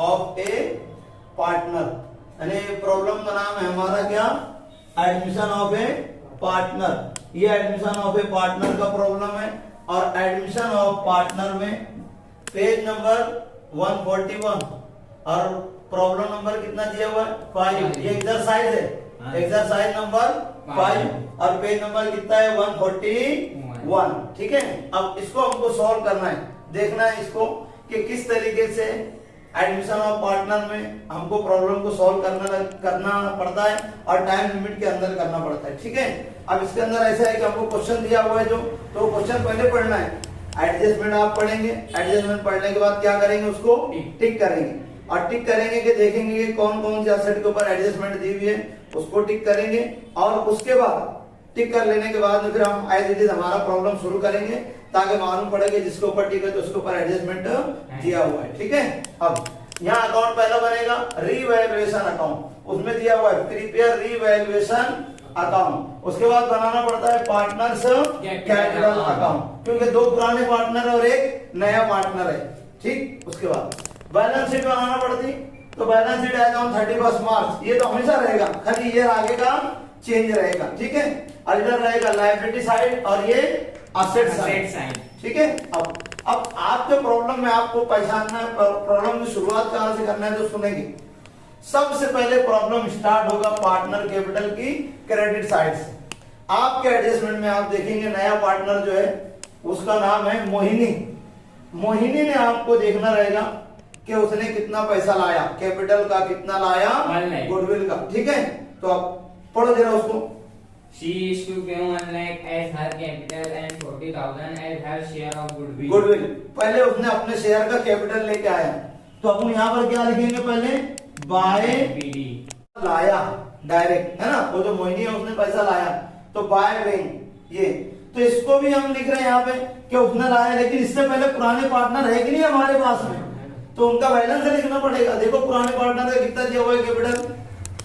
Of A partner, यानी problem का नाम है हमारा क्या, एडमिशन ऑफ ए पार्टनर। ये एडमिशन ऑफ ए पार्टनर का प्रॉब्लम है। और एडमिशन ऑफ पार्टनर में पेज नंबर 141 और प्रॉब्लम नंबर कितना दिया हुआ है 5। ये एक्सरसाइज है, एक्सरसाइज नंबर 5 और पेज नंबर कितना है 141। ठीक है, अब इसको हमको सॉल्व करना है, देखना है इसको कि किस तरीके से एडमिशन ऑफ पार्टनर में हमको प्रॉब्लम को सॉल्व करना पड़ता है और टाइम लिमिट के अंदर करना पड़ता है। ठीक है, अब इसके अंदर ऐसा है कि हमको क्वेश्चन दिया हुआ है जो, तो क्वेश्चन पहले पढ़ना है, एडजस्टमेंट आप पढ़ेंगे, एडजस्टमेंट पढ़ने के बाद क्या करेंगे, उसको टिक करेंगे और टिक करेंगे कि देखेंगे कि कौन कौन से एसेट के ऊपर एडजस्टमेंट दी हुई है, उसको टिक करेंगे और उसके बाद टिक कर लेने के बाद में फिर हम एज इट इज हमारा प्रॉब्लम शुरू करेंगे ताकि मालूम पड़े कि जिसके ऊपर टिक है तो उसके ऊपर एडजस्टमेंट दिया हुआ है। ठीक है, अब यहाँ अकाउंट पहला बनेगा रीवैल्यूएशन अकाउंट, उसमें दिया हुआ है प्रिपेयर रीवैल्यूएशन अकाउंट। उसके बाद बनाना पड़ता है पार्टनर्स कैपिटल अकाउंट, क्योंकि दो पुराने पार्टनर और एक नया पार्टनर है। ठीक, उसके बाद बैलेंस शीट बनाना पड़ती, तो बैलेंस शीट आएगा 31 मार्च, ये तो हमेशा रहेगा, खाली ये आगे का चेंज रहेगा। ठीक है, और इधर रहेगा लायबिलिटी साइड और ये असेट साइड। ठीक है, अब आपके प्रॉब्लम में आपको पहचानना है प्रॉब्लम की शुरुआत कहां से करना है, तो सुनेंगे। सबसे पहले प्रॉब्लम स्टार्ट होगा पार्टनर कैपिटल की क्रेडिट साइड से। आपके एडजस्टमेंट में आप देखेंगे नया पार्टनर जो है उसका नाम है मोहिनी। मोहिनी ने आपको देखना रहेगा कि उसने कितना पैसा लाया, कैपिटल का कितना लाया, गुडविल का। ठीक है, तो आप पढ़ो जरा उसको। She is to pay 1 lakh as her capital and 40,000 as her share of goodwill. Goodwill पहले उसने अपने शेयर का कैपिटल लेके आया, तो अपन यहाँ पर क्या लिखेंगे, पहले बाय लाया डायरेक्ट, है ना, वो जो मोहिनी है उसने पैसा लाया, तो बाय बैंक ये, तो इसको भी हम लिख रहे हैं यहाँ पे कि उसने लाया, लेकिन इससे पहले पुराने पार्टनर है कि नहीं हमारे पास में, तो उनका बैलेंस लिखना पड़ेगा। देखो पुराने पार्टनर का कितना दिया हुआ है कैपिटल,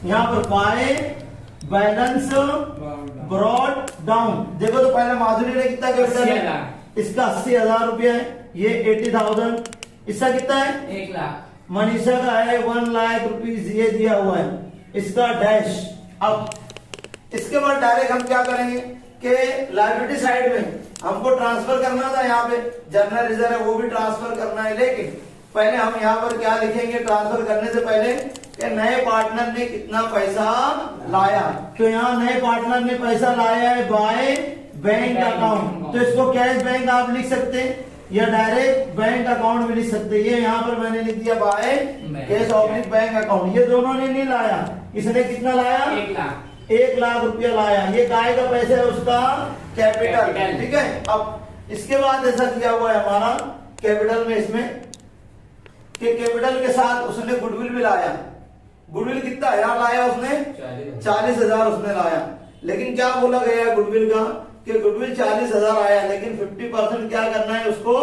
यहाँ पर बाय बैलेंस ब्रॉड डाउन। देखो तो पहले माधुरी ने कितना कैपिटल है, इसका 80,000 रुपया है, ये 80,000, इसका कितना है 1 लाख, मनीषा का है 1 लाख रुपीज, ये दिया हुआ है, इसका डैश। अब इसके बाद डायरेक्ट हम क्या करेंगे कि लायबिलिटी साइड में हमको ट्रांसफर करना था, यहाँ पे जनरल रिजर्व है वो भी ट्रांसफर करना है, लेकिन पहले हम यहाँ पर क्या लिखेंगे ट्रांसफर करने से पहले कि नए पार्टनर ने कितना पैसा लाया, तो यहाँ नए पार्टनर ने पैसा लाया है बाय बैंक अकाउंट, तो इसको कैश बैंक आप लिख सकते हैं या डायरेक्ट बैंक अकाउंट भी लिख सकते हैं। ये यहाँ पर मैंने लिख दिया by cash oblique bank account. ये दोनों ने नहीं लाया, इसने कितना लाया 1 लाख रुपया लाया, ये काय का पैसा है उसका कैपिटल। ठीक है, अब इसके बाद ऐसा किया हुआ है हमारा कैपिटल में इसमें कि कैपिटल के साथ उसने गुडविल भी लाया। गुडविल कितना यार लाया उसने 40,000 उसने लाया, लेकिन क्या बोला गया है गुडविल का कि गुडविल 40,000 आया, लेकिन 50% क्या करना है, उसको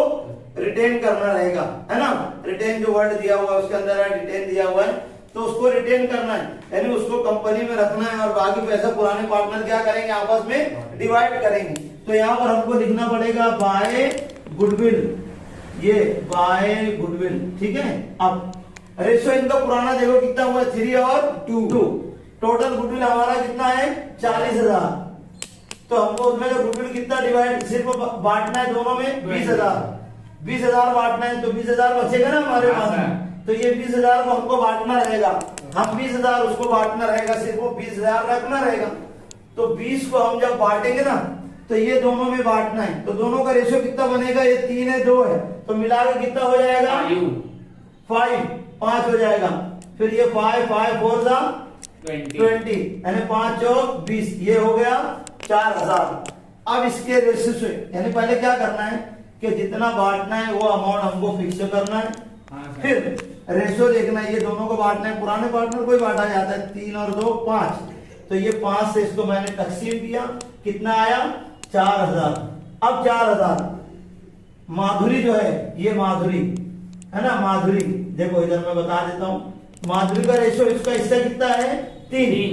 रिटेन करना रहेगा, है ना। रिटेन जो वर्ड दिया हुआ है उसके अंदर है रिटेन दिया हुआ है, तो उसको रिटेन करना है, यानी उसको कंपनी में रखना है और बाकी पैसा पुराने पार्टनर क्या करेंगे आपस में डिवाइड करेंगे। तो यहाँ पर हमको लिखना पड़ेगा बाय गुडविल, ये बाय गुडविल। ठीक है, अब रेशियो इनका पुराना देखो कितना हुआ, 3 और 2, टोटल गुडविल हमारा कितना है 40,000, तो हमको उसमें तो गुडविल कितना डिवाइड सिर्फ बांटना है दोनों में 20,000 बांटना है, तो 20,000 बचेगा ना हमारे पास में, तो ये 20,000 को हमको बांटना रहेगा, हम 20,000 उसको बांटना रहेगा, सिर्फ वो 20,000 रखना रहेगा। तो 20 को हम जब बांटेंगे ना तो ये दोनों में बांटना है, तो दोनों का रेशियो कितना बनेगा, ये 3 है 2 है, तो मिला के कितना हो जाएगा 5 हो जाएगा, फिर ये 5 4 जा 20, यानी 5 और 20, ये हो गया 4,000। अब इसके रेशियो से यानी पहले क्या करना है कि जितना बांटना है वो अमाउंट हमको फिक्स करना है, फिर रेशियो देखना है, ये दोनों को बांटना है, पुराने पार्टनर को ही बांटा जाता है, 3 और 2 5, तो ये 5 से इसको मैंने तकसीम किया, कितना आया 4,000। अब 4,000 माधुरी जो है, ये माधुरी है ना, माधुरी देखो इधर मैं बता देता हूं, माधुरी का रेशियो इसका हिस्सा कितना है 3,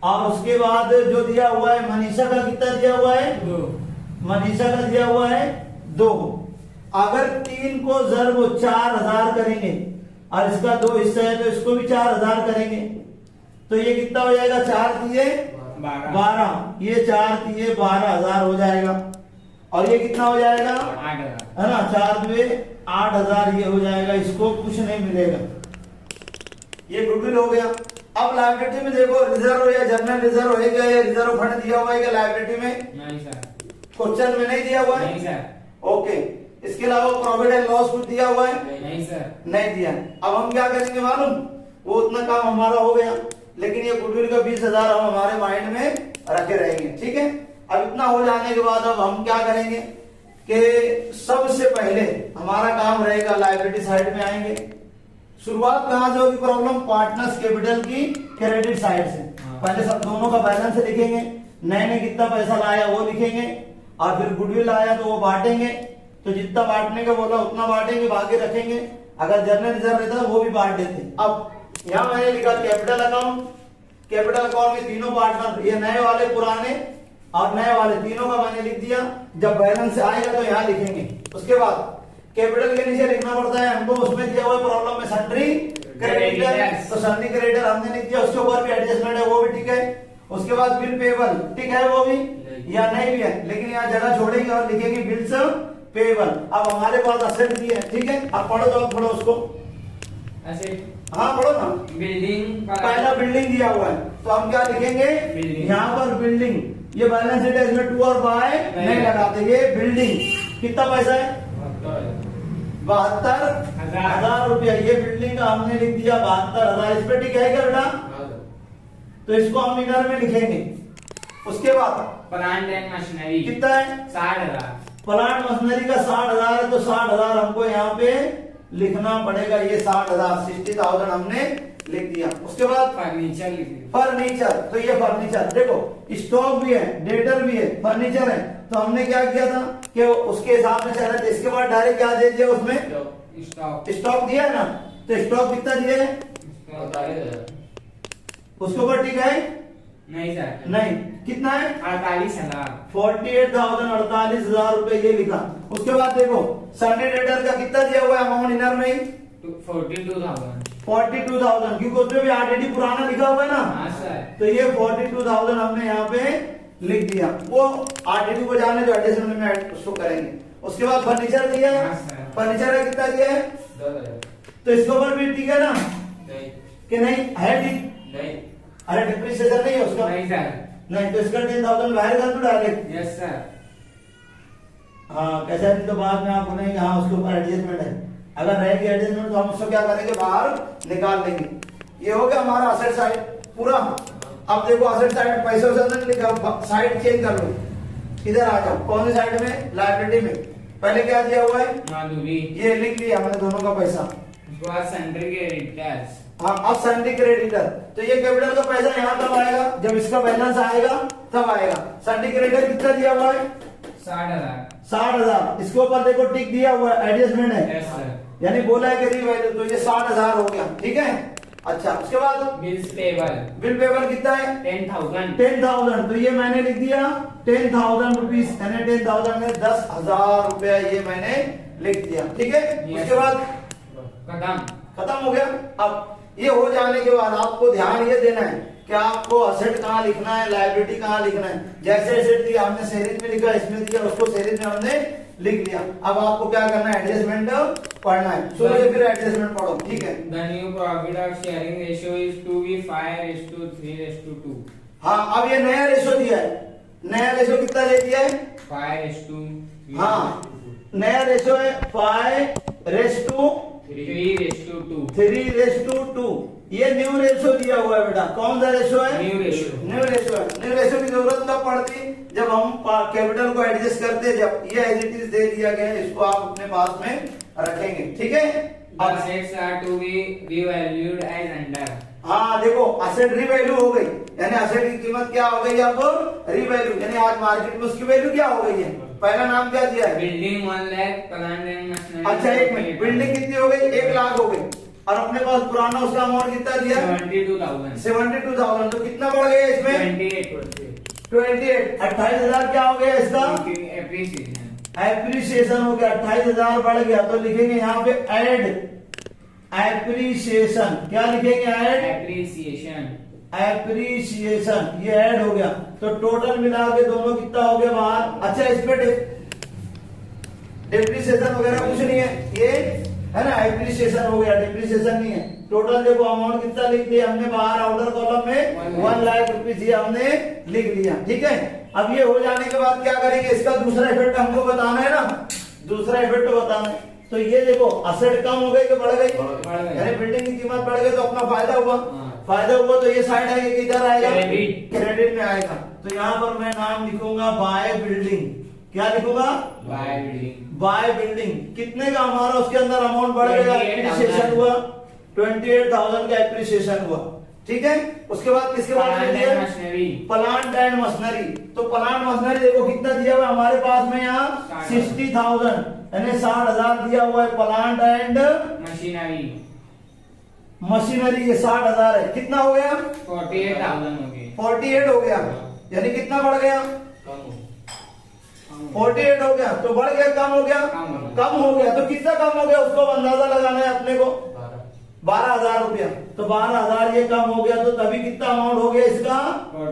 और उसके बाद जो दिया हुआ है मनीषा का कितना दिया हुआ है 2, मनीषा का दिया हुआ है 2। अगर 3 को ज़र्ब 4,000 करेंगे, और इसका 2 हिस्सा है तो इसको भी 4000 करेंगे। तो ये कितना हो जाएगा, 4 दिए 12, ये 4 दिए 12,000 हो जाएगा। और ये कितना हो जाएगा, 8,000 है ना, 4 दुए 8,000 ये हो जाएगा। इसको कुछ नहीं मिलेगा, ये गुडविल हो गया। अब लायबिलिटी में देखो, रिजर्व या जनरल रिजर्व है क्या, या रिजर्व फंड दिया हुआ है क्या लायबिलिटी में? नहीं सर, क्वेश्चन में नहीं दिया हुआ है। नहीं सर, ओके, इसके अलावा प्रॉफिट एंड लॉस कुछ दिया हुआ है? नहीं सर, नहीं दिया। अब हम क्या करेंगे मालूम, वो उतना काम हमारा हो गया, लेकिन ये गुडविल का 20,000 हम हमारे माइंड में रखे रहेंगे। ठीक है, अब इतना हो जाने के बाद अब हम क्या करेंगे कि सबसे पहले हमारा काम रहेगा लायबिलिटी साइड में आएंगे। शुरुआत कहां से होगी प्रॉब्लम, पार्टनर्स कैपिटल की क्रेडिट साइड से। पहले सब दोनों का बैलेंस लिखेंगे, नए ने कितना पैसा लाया वो लिखेंगे, और फिर गुडविल आया तो वो बांटेंगे। तो जितना बांटने का बोला उतना बांटेंगे, बाकी रखेंगे। अगर जनरल रिजर्व रहता है वो भी बांट देते। अब यहाँ मैंने लिखा कैपिटल अकाउंट। कैपिटल अकाउंट में तीनों पार्टनर, ये नए वाले, पुराने और नए वाले, तीनों का मैंने लिख दिया। जब बैलेंस आएगा तो यहाँ लिखेंगे। उसके बाद कैपिटल के नीचे लिखना पड़ता है हमको, उसमें दिया हुआ प्रॉब्लम में सन्ड्री क्रेडिटर, तो सन्ड्री क्रेडिटर हमने लिख दिया। उसके ऊपर भी एडजस्टमेंट है, वो भी ठीक है। उसके बाद बिल पेबल, ठीक है, वो भी या नहीं भी है, लेकिन यहाँ जगह छोड़ेंगे और लिखेंगे बिल्स पेबल। अब हमारे पास असेट भी है, ठीक है। अब पढ़ो तो पढ़ो उसको, एसेट, हाँ पढ़ो ना। बिल्डिंग, पहला बिल्डिंग दिया हुआ है तो हम क्या लिखेंगे, बिल्डिंग। यहाँ पर बिल्डिंग, ये बैलेंस शीट है, इसमें 2 और बाय नहीं लगाते। ये बिल्डिंग कितना पैसा है, 72,000 रुपया। ये बिल्डिंग का हमने लिख दिया 72,000। इस पे ठीक है क्या बेटा, तो इसको हम इनर में लिखेंगे। उसके बाद प्लांट एंड मशीनरी कितना है, 60,000। प्लांट मशीनरी का 60,000 है, तो 60,000 हमको यहाँ पे लिखना पड़ेगा। ये 60,000, 60,000 हमने लिख दिया। उसके बाद फर्नीचर लिख दिया। फर्नीचर, तो ये फर्नीचर देखो, स्टॉक भी है, डेटर भी है, फर्नीचर है। तो हमने क्या किया था कि उसके हिसाब से चला। इसके बाद डायरेक्ट क्या दे दिया उसमें, स्टॉक, स्टॉक दिया है ना। तो स्टॉक कितना दिया है, उसके ऊपर ठीक है, नहीं सर, नहीं, कितना है, 48,000। 48,000, 48,000 रुपए ये लिखा। उसके बाद देखो सन्ड्री डेटर का कितना दिया हुआ है अमाउंट इनर में, 42,000। 42,000, क्योंकि उसमें भी आरटीडी पुराना लिखा हुआ है ना। हाँ सर, तो ये 42,000 हमने यहाँ पे लिख दिया। वो आरटीडी को जाने जो एडजस्टमेंट में उसको करेंगे। उसके बाद फर्नीचर दिया है, हाँ सर। फर्नीचर का कितना दिया है, 2,000। तो इसके ऊपर भी ठीक है ना, नहीं, कि नहीं है ठीक, नहीं, अरे डिप्रिसिएशन नहीं है उसका, नहीं सर, नहीं, तो इसका 10,000 बाहर कर दो डायरेक्ट। Yes sir. हाँ कैसा है, तो बाद में आप बोलेंगे हाँ उसके ऊपर एडजस्टमेंट है। अगर रहेगी एडजस्टमेंट तो हम उसको क्या करेंगे, बाहर निकाल लेंगे। ये हो गया हमारा असेट साइड पूरा। अब देखो असेट साइड पैसों से अंदर लिखा, साइड चेंज कर लो, इधर आ जाओ। कौन सी साइड में, लायबिलिटी में। पहले क्या दिया हुआ है, माधुरी, ये लिख लिया हमने दोनों का पैसा। उसके बाद सन्ड्री क्रेडिटर्स। हाँ, अब सन्ड्री क्रेडिटर, तो ये कैपिटल का पैसा यहाँ तब आएगा जब इसका बैलेंस आएगा तब आएगा। सन्ड्री क्रेडिटर कितना दिया हुआ है, 60,000। 60,000। इसके ऊपर देखो टिक दिया हुआ है, एडजस्टमेंट है, यस सर। यानी बोला है कि रिवैल्यू, तो ये 60,000 हो गया, ठीक है। अच्छा, उसके बाद बिल्स पेबल, बिल पेबल कितना है, 10,000। 10,000, तो ये मैंने लिख दिया 10,000 रुपीज, यानी 10,000 में 10,000 रुपया ये मैंने लिख दिया, ठीक है। उसके बाद खत्म हो गया। अब ये हो जाने के बाद आपको ध्यान ये देना है कि आपको असेट कहाँ लिखना है, लायबिलिटी कहाँ लिखना है। जैसे एसेट दिया हमने सीरीज में लिखा, इसमें दिया उसको सीरीज में हमने लिख लिया। अब आपको क्या करना है, एडजस्टमेंट पढ़ना है। शुरू से फिर एडजस्टमेंट पढ़ो, ठीक है। The new profit of sharing ratio is to be 5:3:2। हाँ, अब ये नया रेशो दिया है। नया रेशो कितना दे दिया है, 5:3:2। हाँ, नया रेशो है 5:3:2। 3:2। ये न्यू रेशो दिया हुआ है बेटा। कौन सा रेशो है, न्यू रेशो। न्यू रेशो है। न्यू रेशो की जरूरत कब पड़ती, जब हम कैपिटल को एडजस्ट करते, जब ये एज इट इज दे दिया गया है, इसको आप अपने पास में रखेंगे, ठीक है। The assets are to be revalued as under। हाँ देखो, असेट रीवैल्यू हो गई, यानी असेट की कीमत क्या हो गई अब, रीवैल्यू, यानी आज मार्केट में उसकी वैल्यू क्या हो गई है। पहला नाम क्या दिया है, building 1 lakh, plant and machinery. अच्छा एक मिनट, बिल्डिंग कितनी हो गई, 1 लाख हो गई, और अपने पास पुराना उसका अमाउंट कितना दिया, 72,000। 72,000, तो कितना बढ़ गया इसमें, 28। 28,000 क्या हो गया इसका, एप्रिसिएशन। एप्रिसिएशन हो गया, 28,000 बढ़ गया। तो लिखेंगे यहाँ पे एप्रिसिएशन, क्या लिखेंगे ऐड, एप्रिसिएशन, एप्रिसिएशन, ये ऐड हो गया। तो टोटल मिला के दोनों कितना हो गया बाहर। अच्छा इसमें डेप्रिसिएशन वगैरह कुछ नहीं है, ये है ना एप्रिसिएशन हो गया, डेप्रिसिएशन नहीं है। टोटल देखो अमाउंट कितना लिख दिया हमने बाहर आउटर कॉलम में 1 लाख रुपीज ये हमने लिख लिया। ठीक है, अब ये हो जाने के बाद क्या करेंगे, इसका दूसरा इफेक्ट हमको बताना है ना, दूसरा इफेक्ट बताना है। तो ये देखो असेट कम हो गई कि बढ़ गई, यानी बिल्डिंग की कीमत बढ़ गई तो अपना फायदा हुआ, फायदा हुआ तो ये साइड है किधर आएगा, क्रेडिट में आएगा। तो यहाँ पर मैं नाम लिखूंगा बाय बिल्डिंग, क्या लिखूंगा, बाय बिल्डिंग, बाय बिल्डिंग। कितने का हमारा उसके अंदर अमाउंट बढ़ गया, एप्रिसिएशन हुआ 28,000 का एप्रिसिएशन हुआ। ठीक है, उसके बाद किसके बाद मशीनरी, प्लांट एंड मशीनरी। तो प्लांट मशीनरी देखो कितना दिया हुआ है हमारे पास में यहाँ 60,000 यानी 60,000 दिया हुआ है। प्लांट एंड मशीनरी, मशीनरी ये 60,000 है, कितना हो गया 48,000 हो गए, 48 हो गया, यानी कितना बढ़ गया 48 हो गया। तो बढ़ गया कम हो गया, कम हो गया। तो कितना कम हो गया उसको अंदाजा लगाना है अपने को, 12,000 रुपया। तो 12,000 ये कम हो गया, तो तभी कितना अमाउंट हो गया इसका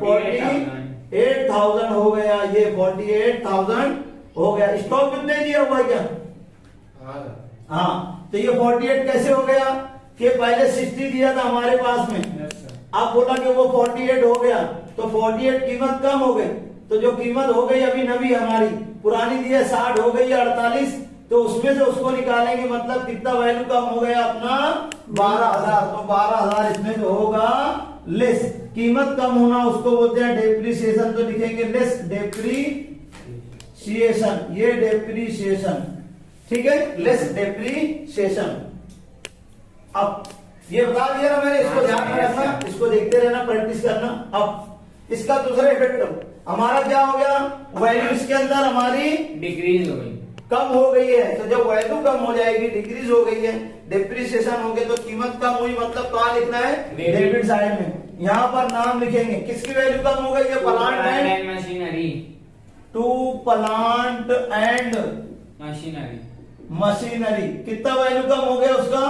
48,000 हो गया, ये 48,000 हो गया। स्टॉक कितने दिया हुआ है क्या, हाँ। तो ये 48 कैसे हो गया कि पहले 60 दिया था हमारे पास में, अब बोला कि वो 48 हो गया, तो 48 कीमत कम हो गई। तो जो कीमत हो गई अभी नवी हमारी, पुरानी दी है 60 हो गई 48, तो उसमें से उसको निकालेंगे, मतलब कितना वैल्यू कम हो गया अपना 12,000। तो 12,000 इसमें जो होगा लेस, कीमत कम होना उसको बोलते हैं डेप्रिसिएशन। तो लिखेंगे लेस डेप्रिसिएशन, ये डेप्रिसिएशन। ठीक है, लेस डेप्रिसिएशन। अब ये बता दिया ना मैंने, इसको ध्यान में रखना, इसको देखते रहना, प्रैक्टिस करना। अब इसका दूसरा इफेक्ट हमारा क्या हो गया, वैल्यू इसके अंदर हमारी डिक्रीज हो गई, कम हो गई है। तो जब वैल्यू कम हो जाएगी, डिक्रीज हो गई है, डेप्रिसिएशन हो गया, तो कीमत कम हुई, मतलब कहाँ लिखना है, डेबिट साइड में। यहाँ पर नाम लिखेंगे, किसकी वैल्यू कम हो गई है, plant and machinery, to plant and machinery, machinery. कितना वैल्यू कम हो गया उसका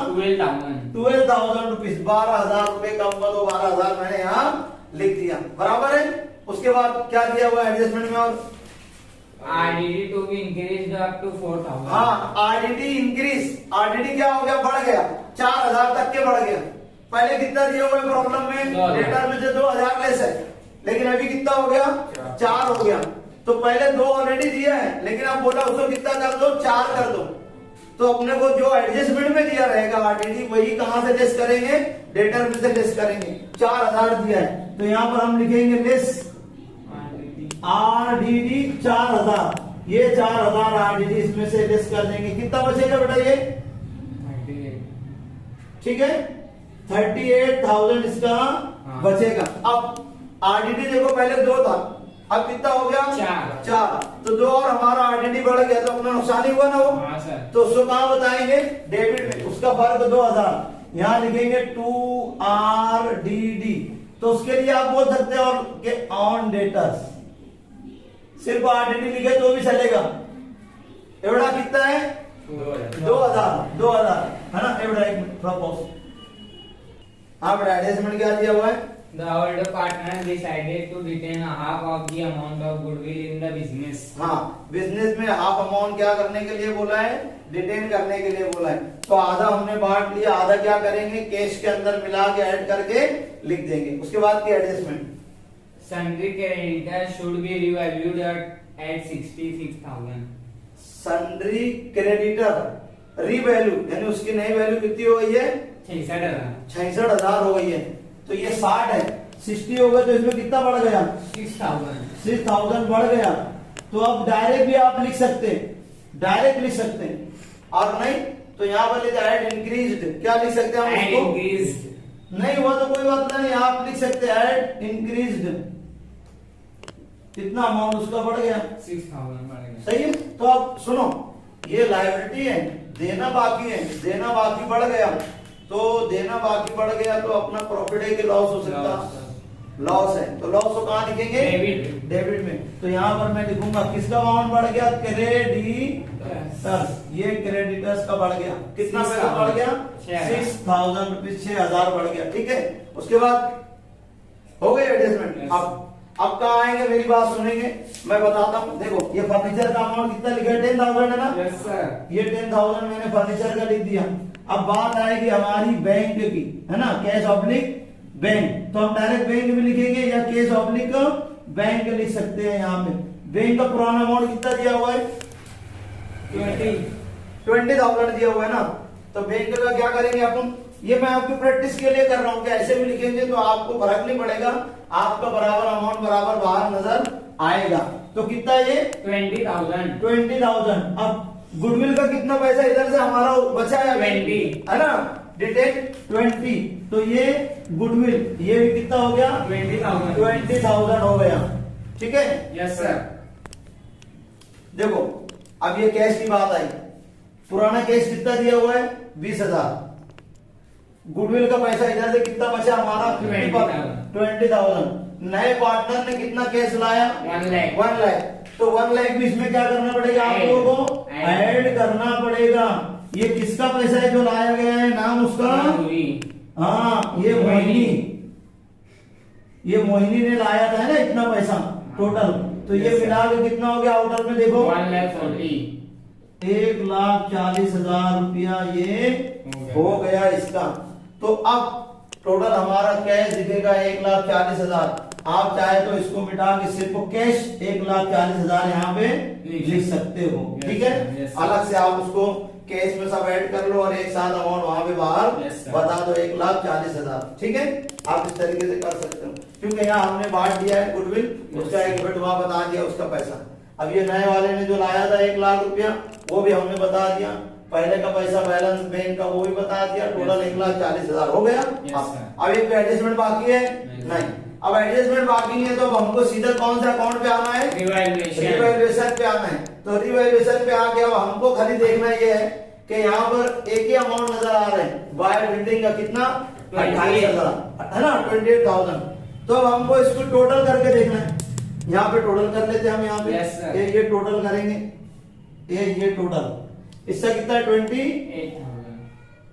12,000 रुपीज, 12,000 रुपए कम हुआ, तो 12,000 मैंने यहाँ लिख दिया, बराबर है। उसके बाद क्या दिया हुआ एडजस्टमेंट में, और RDD to be increased up to 4,000। हाँ, आरडीडी इंक्रीज, आरडीडी क्या हो गया, बढ़ गया, 4,000 तक के बढ़ गया। पहले कितना दिया हुआ है प्रॉब्लम में, डेटा में से 2,000 लेस है, लेकिन अभी कितना हो गया 4 हो गया। तो पहले 2 ऑलरेडी दिया है, लेकिन आप बोला उसको कितना कर दो, 4 कर दो। तो अपने को जो एडजस्टमेंट में दिया रहेगा आरडीडी, वही कहां से लेस करेंगे, डेटर में से लेस करेंगे। 4,000 दिया है, तो यहाँ पर हम लिखेंगे लेस आरडीडी 4,000, ये 4,000 आरडीडी इसमें से लेस कर देंगे। कितना बचेगा बेटा ये, ठीक है 38,000 इसका बचेगा। अब आरडीडी देखो पहले 2 था, अब कितना हो गया 4, तो 2 और हमारा आरडीडी बढ़ गया, तो अपना नुकसान ही हुआ ना वो। तो उसको कहाँ बताएंगे, डेबिट में, उसका फर्क 2,000, यहाँ लिखेंगे 2 आरडीडी। तो उसके लिए आप बोल सकते हैं और के ऑन डेटर्स, सिर्फ आरडीडी लिखे तो भी चलेगा। एवढा कितना है 2,000 है ना, एवढा एक प्रपोज। हाँ बेटा एडजस्टमेंट क्या दिया हुआ है, The older partner decided to retain a half of the amount of goodwill in the business। हाँ, बिजनेस में हाफ अमाउंट क्या करने के लिए बोला है, रिटेन करने के लिए बोला है। तो आधा हमने बांट लिया, आधा क्या करेंगे, कैश के अंदर मिला के ऐड करके लिख देंगे। उसके बाद की adjustment, Sundry creditors should be revalued at 66,000। Sundry creditor revalue, यानी उसकी नई वैल्यू कितनी हो गई है, 66,000 हो गई है। तो ये 60 है, 60 हो गया, तो इसमें कितना बढ़ गया 6,000 बढ़ गया। तो अब डायरेक्ट भी आप लिख सकते हैं, डायरेक्ट लिख सकते हैं, और नहीं तो यहाँ पर ले जाए इंक्रीज्ड, क्या लिख सकते हैं हम उसको, नहीं हुआ तो कोई बात नहीं, आप लिख सकते हैं एड इंक्रीज्ड, कितना अमाउंट उसका बढ़ गया 6,000 बढ़ गया। सही है। तो अब सुनो, ये लायबिलिटी है, देना बाकी है, देना बाकी बढ़ गया, तो देना बाकी बढ़ गया, तो अपना प्रॉफिट है कि लॉस हो सकता, लॉस है, तो लॉस को कहाँ लिखेंगे? डेबिट। डेबिट में। तो यहाँ पर मैं लिखूंगा किसका अमाउंट बढ़ गया? क्रेडिटर्स। ये क्रेडिटर्स का बढ़ गया, कितना पैसा बढ़ गया? 6000 रुपीज, 6000 बढ़ गया। ठीक है, उसके बाद हो गई एडजस्टमेंट। अब कहाँ आएंगे? मेरी बात सुनेंगे, मैं बताता हूँ। देखो ये फर्नीचर का अमाउंट कितना लिखा है? 10,000 है ना? Yes sir. ये 10,000 मैंने फर्नीचर का लिख दिया। अब बात आएगी हमारी बैंक की, है ना, कैश ऑब्लिक बैंक। तो हम डायरेक्ट बैंक भी लिखेंगे या कैश ऑब्लिक बैंक लिख सकते हैं। यहाँ पे बैंक का पुराना अमाउंट कितना दिया हुआ है? 20,000 दिया हुआ है ना। तो बैंक का क्या करेंगे अपन? ये मैं आपकी प्रैक्टिस के लिए कर रहा हूँ कि ऐसे भी लिखेंगे तो आपको फर्क नहीं पड़ेगा, आपका बराबर अमाउंट बराबर बाहर नजर आएगा। तो कितना ये? 20,000। अब गुडविल का कितना पैसा इधर से हमारा बचा है? 20, है ना, डिटेक्ट 20। तो ये गुडविल, ये भी कितना हो गया? 20,000 हो गया। ठीक है, यस सर। देखो अब ये कैश की बात आई। पुराना कैश कितना दिया हुआ है? 20,000। गुडविल का पैसा इधर से कितना बचा हमारा? 20,000। नए पार्टनर ने कितना कैश लाया? 1 लाख। तो 1 लाख भी इसमें क्या करना पड़ेगा? आप लोगों को ऐड करना पड़ेगा। ये किसका पैसा है जो लाया गया है? नाम उसका? हाँ, ये मोहिनी ने लाया था ना इतना पैसा टोटल। तो ये मिला के कितना हो गया आउटर में? देखो 1,40,000 रुपया ये हो गया इसका। तो अब टोटल हमारा कैश दिखेगा 1,40,000। आप चाहे तो इसको मिटा के सिर्फ कैश 1,40,000 यहाँ पे लिख सकते हो। ठीक है, अलग से आप उसको कैश में सब ऐड कर लो और एक साथ अमाउंट वहां पे बाहर बता दो 1,40,000। ठीक है, आप इस तरीके से कर सकते हो, क्योंकि यहाँ हमने बांट दिया है गुडविल, उसका एक इफेक्ट वहां बता दिया उसका पैसा। अब ये नए वाले ने जो लाया था 1 लाख रुपया वो भी हमने बता दिया, पहले का पैसा बैलेंस बैंक का वो भी बता दिया, टोटल 1,40,000 हो गया। अब एक एडजस्टमेंट बाकी है नहीं। अब एडजस्टमेंट बाकी है तो अब हमको सीधा कौन सा अकाउंट पे आना है? रिवैल्यूएशन पे आना है। तो रिवैल्यूएशन पे आके अब हमको खाली देखना ये है कि यहाँ पर एक ही अमाउंट नजर आ रहा है। बाय बिल्डिंग का कितना? 28,000 है ना, 28,000। तो अब हमको इसको टोटल करके देखना है। यहाँ पे टोटल कर लेते हैं हम। यहाँ पे ये टोटल करेंगे, ये टोटल इसका कितना है?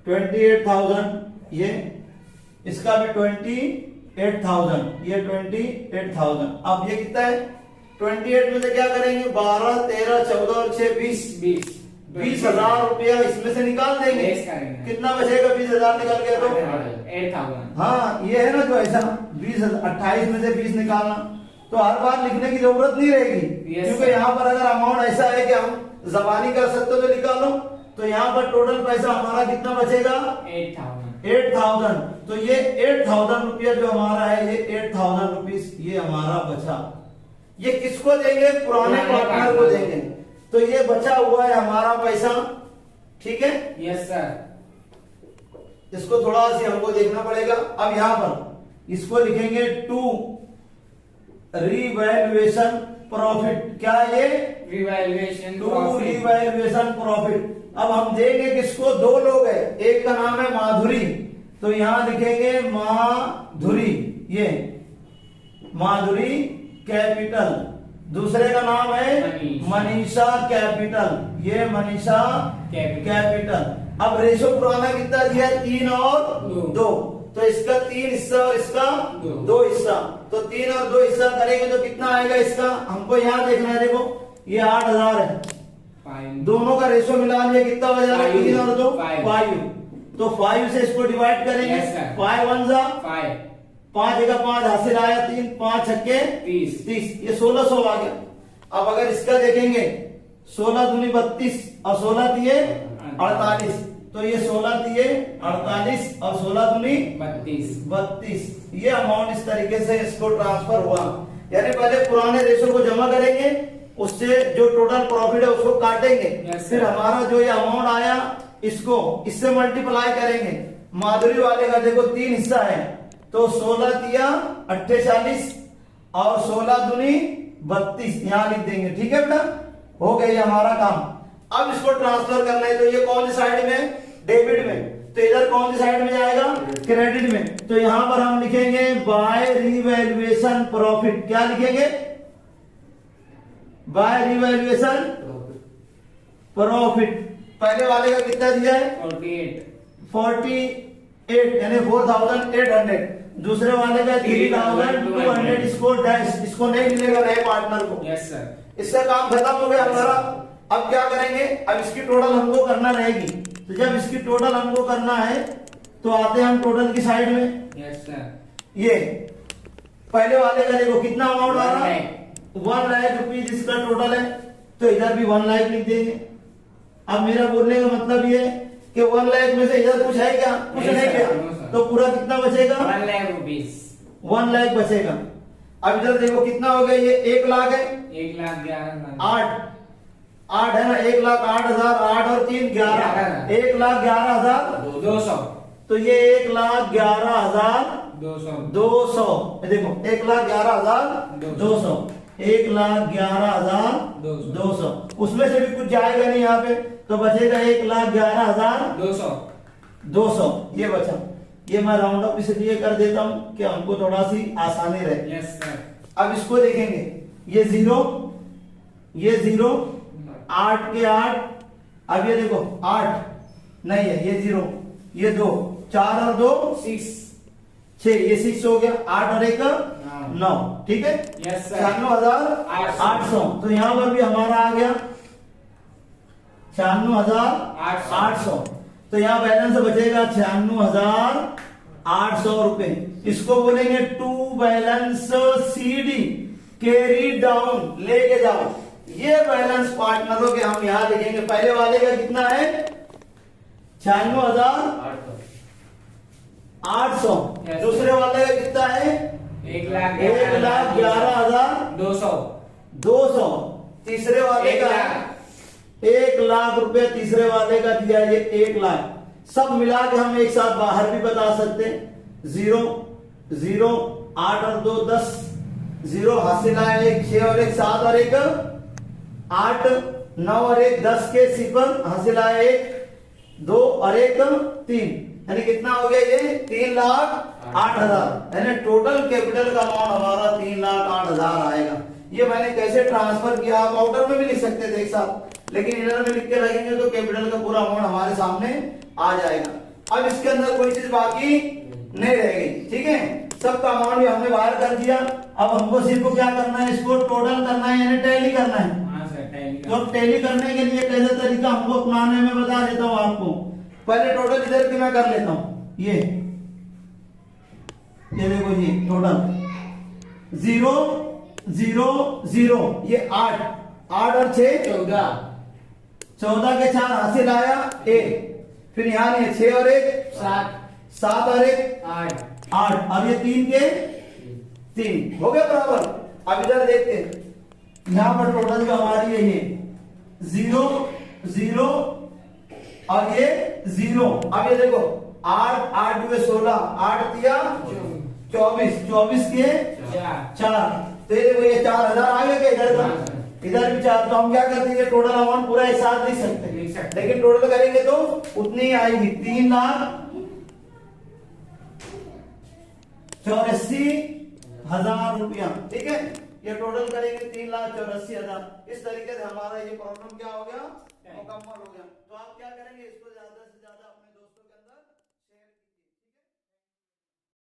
28,000। ये इसका भी 28,000, ये 28,000। अब ये कितना है? 28 में से क्या करेंगे? 12, 13, 14 और 6 20,000 रुपया इसमें से निकाल देंगे। कितना बचेगा? 20,000 निकल गया तो 8,000। हाँ, ये है ना जो ऐसा 20,000, 28 में से 20 निकालना, तो हर बार लिखने की जरूरत नहीं रहेगी। क्योंकि यहाँ पर अगर अमाउंट ऐसा है कि हम जबानी कर सकते हो तो निकालो। तो यहाँ पर टोटल पैसा हमारा कितना बचेगा? 8,000। तो ये 8,000 रुपया जो हमारा है, ये 8,000 रुपीज ये हमारा बचा। ये किसको देंगे? पुराने पार्टनर को देंगे। तो ये बचा हुआ है हमारा पैसा। ठीक है, यस सर। इसको थोड़ा सी हमको देखना पड़ेगा। अब यहाँ पर इसको लिखेंगे टू रिवैल्यूएशन प्रॉफिट। क्या ये? Revaluation to revaluation profit. अब हम देंगे किसको? 2 लोग है, एक का नाम है माधुरी, तो यहां लिखेंगे माधुरी, ये माधुरी कैपिटल। दूसरे का नाम है मनीषा कैपिटल, ये मनीषा कैपिटल। अब रेशो पुराना कितना दिया? 3 और 2। तो इसका 3 हिस्सा और इसका 2 हिस्सा। तो 3 और 2 हिस्सा करेंगे तो कितना आएगा इसका? हमको यहाँ देखना है। देखो ये 8,000 है, दोनों का रेशो मिला लिया, कितना बचा? 3 और 2 5। तो 5 से इसको डिवाइड करेंगे। 5 1 जा 5, 5 का 5 हासिल आया, 3 5 छक्के 30, ये 1600 आ गया। अब अगर इसका देखेंगे 16 दूनी 32 और 16 दिए 48, तो ये 16 दिए 48 और 16 दूनी 32। ये अमाउंट इस तरीके से इसको ट्रांसफर हुआ। यानी पहले पुराने रेशो को जमा करेंगे, उससे जो टोटल प्रॉफिट है उसको काटेंगे, फिर हमारा जो ये अमाउंट आया इसको इससे मल्टीप्लाई करेंगे। माधुरी वाले का देखो 3 हिस्सा है, तो 16 दिया 48 और 16 दूनी 32 यहां लिख देंगे। ठीक है बेटा, हो गई हमारा काम। अब इसको ट्रांसफर करना है, तो ये कौन सी साइड में? डेबिट में। तो इधर कौन सी साइड में जाएगा, क्रेडिट में। तो यहां पर हम लिखेंगे बाय रिवैल्यूएशन प्रॉफिट। क्या लिखेंगे, बाय रिवैल्यूएशन प्रॉफिट। पहले वाले का कितना दिया है, 48 यानी 4800। दूसरे वाले का 3200। इसको डैश, इसको नहीं मिलेगा नए पार्टनर को। Yes sir. इसका काम खत्म हो गया हमारा। अब क्या करेंगे, अब इसकी टोटल हमको करना रहेगी। तो जब इसकी टोटल हमको करना है तो आते हैं हम टोटल की साइड में। Yes sir. ये पहले वाले का देखो कितना अमाउंट आ रहा है, 1 लाख रुपीज इसका टोटल है। तो इधर भी 1 लाख लिख देंगे। अब मेरा बोलने का मतलब ये है कि 1 लाख में से इधर कुछ है क्या, कुछ नहीं क्या, तो पूरा कितना बचेगा, 1 लाख रुपीज, 1 लाख बचेगा। अब इधर देखो कितना हो गया, ये 1 लाख है, 1,11,000 8 है ना, 1,08,000, 8 और 3 11, 1,11,200। तो ये 1,11,200 देखो 1,11,200, 1,11,200। उसमें से भी कुछ जाएगा नहीं यहाँ पे, तो बचेगा 1,11,200। ये बचा। ये मैं राउंड अप इसलिए कर देता हूँ कि हमको थोड़ा सी आसानी रहे। Yes sir. अब इसको देखेंगे, ये 0, ये 0, 8 के 8। अब ये देखो 8 नहीं है, ये 0, ये 2, 4 और 2 6, 6, ये 6 हो गया। 8 और 1 9, ठीक है। Yes sir. 96,800। तो यहाँ पर भी हमारा आ गया 96,800। तो यहाँ बैलेंस बचेगा 96,800 रुपए। इसको बोलेंगे to balance CD, carry down, लेके जाओ। ये बैलेंस पार्टनरों के हम यहां लिखेंगे। पहले वाले का कितना है, 96,800। दूसरे वाले का कितना है, 1,11,200। तीसरे वाले का 1 लाख रुपए तीसरे वाले का दिया, ये 1 लाख। सब मिला के हम एक साथ बाहर भी बता सकते हैं। 0 0, 8 और 2 10, 0 हासिल आया 1, 6 और 1 7 और 1 8, 9 और 1 10 के सिफर हासिल आया 1, 2 और 1 3, यानी कितना हो गया, ये 3,08,000। यानी टोटल कैपिटल का अमाउंट हमारा 3,08,000 आएगा। ये मैंने कैसे ट्रांसफर किया, आप आउटर में भी लिख सकते थे एक साथ, लेकिन इनर में लिख के रखेंगे तो कैपिटल का पूरा अमाउंट हमारे सामने आ जाएगा। अब इसके अंदर कोई चीज बाकी नहीं रहेगी, ठीक है। सबका अमाउंट भी हमने बाहर कर दिया। अब हमको सिर्फ क्या करना है, इसको टोटल करना है, यानी टैली करना है। तो टैली करने के लिए कैसे तरीका हमको अपनाने में बता देता हूं आपको। पहले टोटल इधर की मैं कर लेता हूं। ये देखो, ये टोटल 0 0 0, ये 8 और 6 14 के 4 हासिल आया 1, फिर यहाँ नहीं है 6 और 1 7 और 1 8, अब ये 3 के 3 हो गया बराबर। अब इधर देखते हैं, यहाँ पर टोटल जो हमारी है ये 0 0 और ये 0। अब ये देखो 8 8 2 16, 8 दिया 24, 24 के 4। तो ये देखो, ये 4,000 आ गया इधर का, इधर भी 4। तो हम क्या करते हैं, टोटल अमाउंट पूरा एक साथ लिख सकते हैं, लेकिन टोटल करेंगे तो उतनी ही आएगी, 3,84,000 रुपया, ठीक है। ये टोटल करेंगे 3,84,000। इस तरीके से हमारा ये प्रॉब्लम क्या हो गया, मुकम्मल हो